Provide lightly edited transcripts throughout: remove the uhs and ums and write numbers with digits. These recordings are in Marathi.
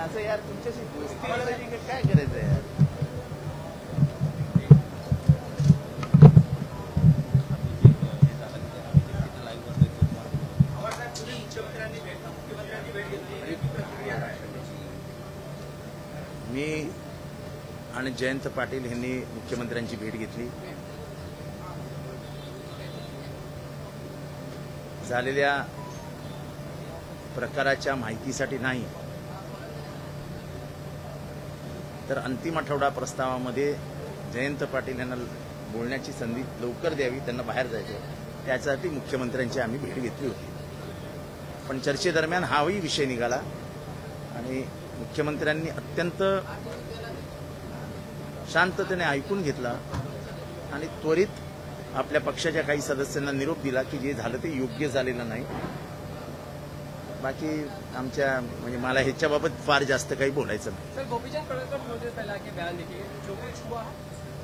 माझं यार तुमच्याशी दोस्ती करायची काय करायचं यार. मी आणि जयंत पाटील यांनी मुख्यमंत्र्यांची भेट घेतली. झालेल्या प्रकाराच्या माहितीसाठी नाही, तर अंतिम आठवडा प्रस्तावामध्ये जयंत पाटील यांना बोलण्याची संधी लवकर द्यावी, त्यांना बाहेर जायचं, त्यासाठी मुख्यमंत्र्यांची आम्ही भेट घेतली होती. पण चर्चेदरम्यान हाही विषय निघाला आणि मुख्यमंत्र्यांनी अत्यंत शांततेने ऐकून घेतला आणि त्वरित आपल्या पक्षाच्या काही सदस्यांना निरोप दिला की जे झालं ते योग्य झालेलं नाही. बाकी आमच्या म्हणजे मला ह्याच्याबाबत फार जास्त काही बोलायचं नाही. सर, गोपीचंद पडळकर मुझे पहला के बयान देखिए, जो कुछ हुआ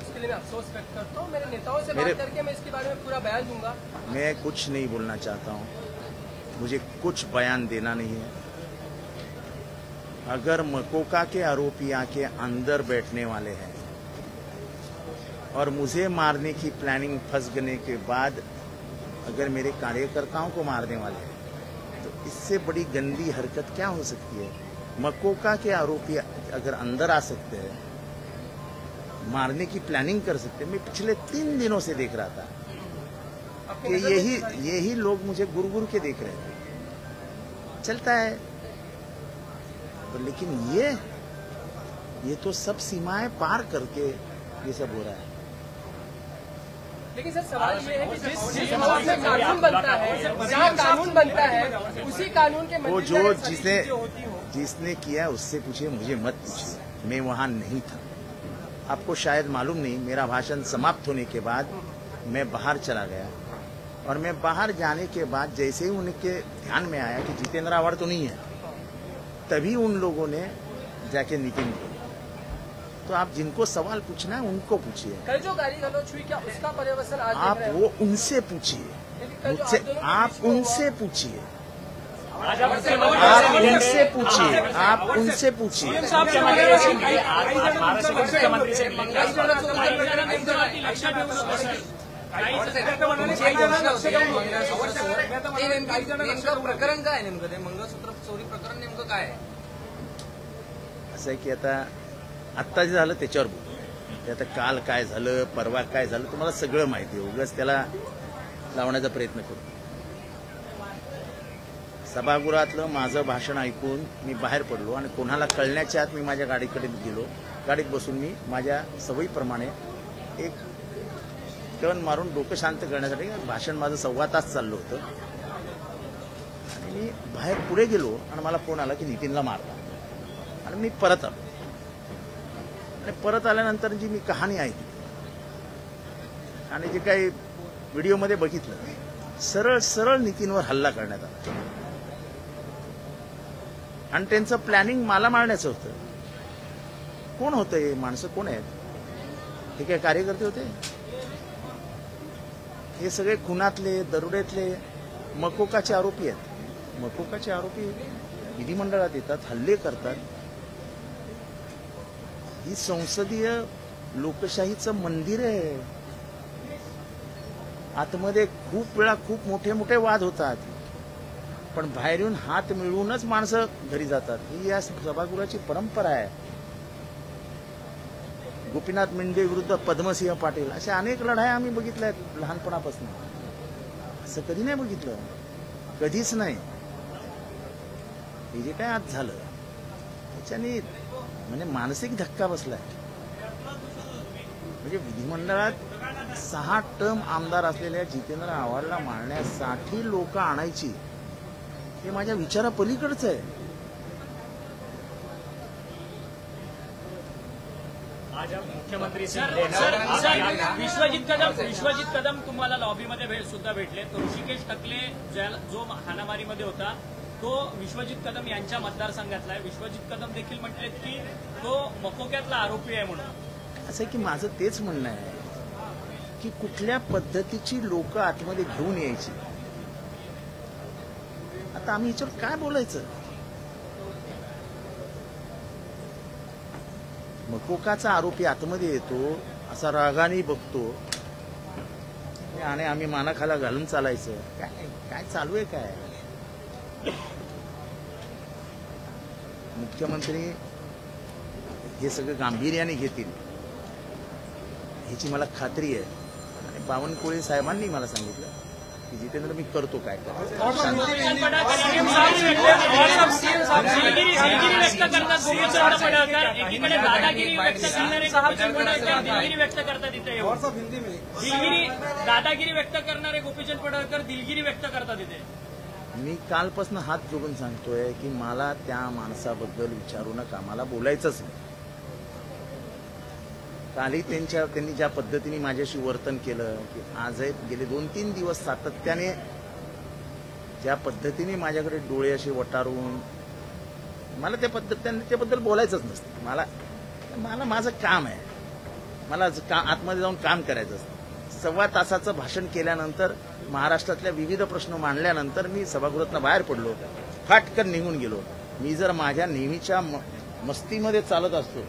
उसके लिए मैं अफसोस व्यक्त करता हूँ. मेरे नेताओं से बात करके मैं इसके बारे में पूरा बयान दूंगा. मैं कुछ नहीं बोलना चाहता हूँ, मुझे कुछ बयान देना नहीं है. अगर मकोका के आरोपी आके अंदर बैठने वाले हैं और मुझे मारने की प्लानिंग फंस गने के बाद अगर मेरे कार्यकर्ताओं को मारने वाले हैं, तो इससे बड़ी गंदी हरकत क्या हो सकती है. मकोका के आरोपी अगर अंदर आ सकते हैं, मारने की प्लानिंग कर सकते हैं. मैं पिछले 3 दिनों से देख रहा था कि यही लोग मुझे गुरु के देख रहे थे. चलता है तो, लेकिन ये तो सब सीमाएं पार करके ये सब हो रहा है. लेकिन सर, सवाल ये है कि जिस मुल्क में कानून बनता है, जहाँ कानून बनता है, उसी कानून के वो जो जिसने किया उससे पूछिए, मुझे मत पूछिए, मैं वहां नहीं था. आपको शायद मालूम नहीं, मेरा भाषण समाप्त होने के बाद मैं बाहर चला गया और मैं बाहर जाने के बाद जैसे ही उनके ध्यान में आया कि जितेंद्र आव्हाड तो नहीं है, तभी उन लोगों ने जाके नितिन को, तो आप जिनको सवाल पूछना है उनको पूछिए. कल जो गाली गलौज हुई, क्या उसका पर्यवसन आज आप वो उनसे पूछिए, मुझसे आप उनसे पूछिए, आप उनसे पूछिए, आप उनसे पूछिए. प्रकरण काय नेमकं, ते मंगळसूत्र चोरी प्रकरण नेमकं काय आहे? असं आहे की आत्ता जे झालं त्याच्यावर बोलू. ते आता काल काय झालं, परवा काय झालं, तुम्हाला सगळं माहिती आहे. उगाच त्याला लावण्याचा प्रयत्न करू. सभागृहातलं माझं भाषण ऐकून मी बाहेर पडलो आणि कोणाला कळण्याच्या आत मी माझ्या गाडीकडे गेलो. गाडीत बसून मी माझ्या सवयीप्रमाणे एक टर्न मारून डोकं शांत करण्यासाठी भाषण माझं 1.25 तास चाललं होतं आणि मी बाहेर पुढे गेलो आणि मला फोन आला की नितीनला मारला. आणि मी परत आलो आणि परत आल्यानंतर जी मी कहाणी ऐकली आणि जे काही व्हिडिओमध्ये बघितलं, सरळ सरळ नितीनवर हल्ला करण्यात आला आणि त्यांचं प्लॅनिंग मला मारण्याचं होतं. कोण होतं हे माणसं, कोण आहेत हे? काय कार्यकर्ते होते? हे सगळे खुनातले, दरोड्यातले मकोकाचे आरोपी आहेत. मकोकाचे आरोपी विधिमंडळात येतात, हल्ले करतात. ही संसदीय लोकशाहीचं मंदिर आहे. आतमध्ये खूप वेळा खूप मोठे मोठे वाद होतात, पण बाहेर येऊन हात मिळवूनच माणसं घरी जातात. ही या सभागृहाची परंपरा आहे. गोपीनाथ मुंडे विरुद्ध पद्मसिंह पाटील अशा अनेक लढाया आम्ही बघितल्या आहेत लहानपणापासून. असं कधी नाही बघितलं, कधीच नाही. हे जे काय आज झालं त्याच्याने म्हणजे मानसिक धक्का बसलाय. म्हणजे विधिमंडळात 6 टर्म आमदार असलेल्या जितेंद्र आव्हाडला मारण्यासाठी लोक आणायची, हे माझ्या विचारापलीकडचं आहे. मुख्यमंत्री विश्वजित कदम तुम्हाला लॉबीमध्ये सुद्धा भेटले. तो ऋषिकेश टकले जो हाणामारीमध्ये होता तो विश्वजित कदम यांच्या मतदारसंघातला आहे. विश्वजित कदम देखील म्हटले की तो मकोक्यातला आरोपी आहे म्हणून. असं की माझं तेच म्हणणं आहे की कुठल्या पद्धतीची लोक आतमध्ये घेऊन यायची. आता आम्ही याच्यावर काय बोलायचं? मकोकाचा आरोपी आतमध्ये येतो, असा रागाने बघतो आणि आम्ही मानाखाला घालून चालायचं. काय काय चालू आहे काय? मुख्यमंत्री हे सगळं गांभीर्याने घेतील ह्याची मला खात्री आहे. आणि बावनकुळे साहेबांनी मला सांगितलं की जितेंद्र मी करतो काय दिलगिरी व्यक्त करतात गोपीचंद पडळकर, एकीकडे दादागिरी व्यक्त करणारे गोपीचंद पडळकर दिलगिरी व्यक्त करतात इथे. दादागिरी व्यक्त करणारे गोपीचंद पडळकर दिलगिरी व्यक्त करतात इथे. मी कालपासून हात जोडून सांगतोय की मला त्या माणसाबद्दल विचारू नका, मला बोलायचंच नाही. कालही त्यांनी ज्या पद्धतीने माझ्याशी वर्तन केलं की आजही गेले 2-3 दिवस सातत्याने ज्या पद्धतीने माझ्याकडे डोळे असे वटारून मला त्याबद्दल बोलायचंच नसतं. मला माझं काम आहे, मला आतमध्ये जाऊन काम करायचं असतं. 1.25 तासाचं भाषण केल्यानंतर महाराष्ट्रातल्या विविध प्रश्न मांडल्यानंतर मी सभागृहातनं बाहेर पडलो, फाटकन निघून गेलो. मी जर माझ्या नेहमीच्या मस्तीमध्ये चालत असतो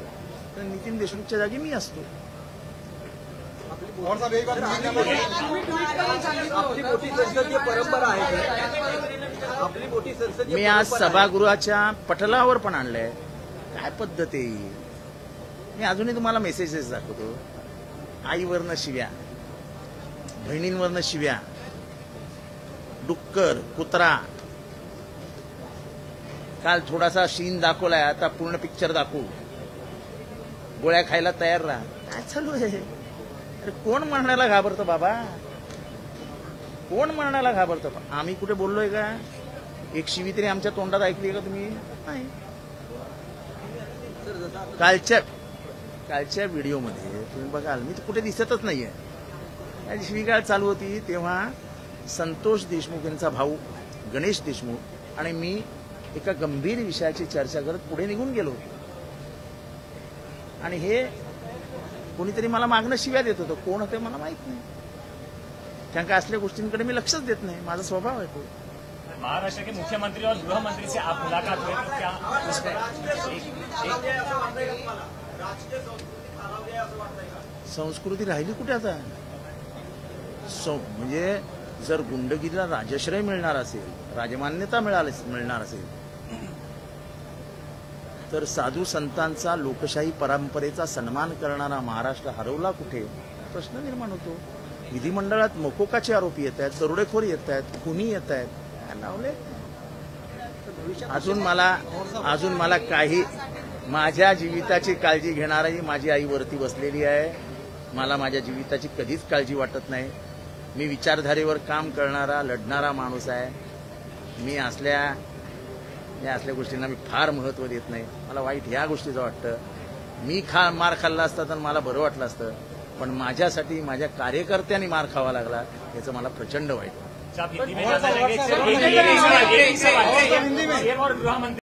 तर नितीन देशमुखच्या जागी मी असतो. मी आज सभागृहाच्या पटलावर पण आणलंय. काय पद्धत आहे? मी अजूनही तुम्हाला मेसेजेस दाखवतो. आईवरनं शिव्या, बहिणींवरनं शिव्या, डुक्कर, कुत्रा. काल थोडासा सीन दाखवलाय, आता पूर्ण पिक्चर दाखवू. गोळ्या खायला तयार राहा. काय चालू आहे? अरे कोण मरण्याला घाबरतं बाबा? कोण मरण्याला घाबरतं? आम्ही कुठे बोललोय का? एक शिवी तरी आमच्या तोंडात ऐकली का तुम्ही? नाही. कालच्या व्हिडिओमध्ये तुम्ही बघाल मी कुठे दिसतच नाहीये. शिवीगाळ चालू होती तेव्हा संतोष देशमुख यांचा भाऊ गणेश देशमुख आणि मी एका गंभीर विषयाची चर्चा करत पुढे निघून गेलो. आणि हे कोणीतरी मला मागणं शिव्या देत होतं. कोण होते मला माहित नाही. कारण का असल्या गोष्टींकडे मी लक्षच देत नाही. माझा स्वभाव आहे तो. महाराष्ट्र के मुख्यमंत्री और गृह मंत्री से आप मुलाकात हुई तो क्या संस्कृती राहिली कुठे आता? म्हणजे जर गुंडगिरीला राजश्रय मिळणार असेल, राजमान्यता मिळणार असेल तर साधू संतांचा, लोकशाही परंपरेचा सन्मान करणारा महाराष्ट्र हरवला कुठे? प्रश्न निर्माण होतो. विधिमंडळात मकोकाचे आरोपी येत आहेत, दरोडेखोर येत आहेत, खुनी येत आहेत. लावले अजून मला काही माझ्या जीविताची काळजी घेणारी माझी आई वरती बसलेली आहे. मला माझ्या जीविताची कधीच काळजी वाटत नाही. मी विचारधारेवर काम करणारा, लढणारा माणूस आहे. मी असल्या गोष्टींना मी फार महत्त्व देत नाही. मला वाईट ह्या गोष्टीचं वाटतं. मी मार खाल्ला असता तर मला बरं वाटलं असतं, पण माझ्यासाठी माझ्या कार्यकर्त्यांनी मार खावा लागला याचं मला प्रचंड वाईट वाटतं.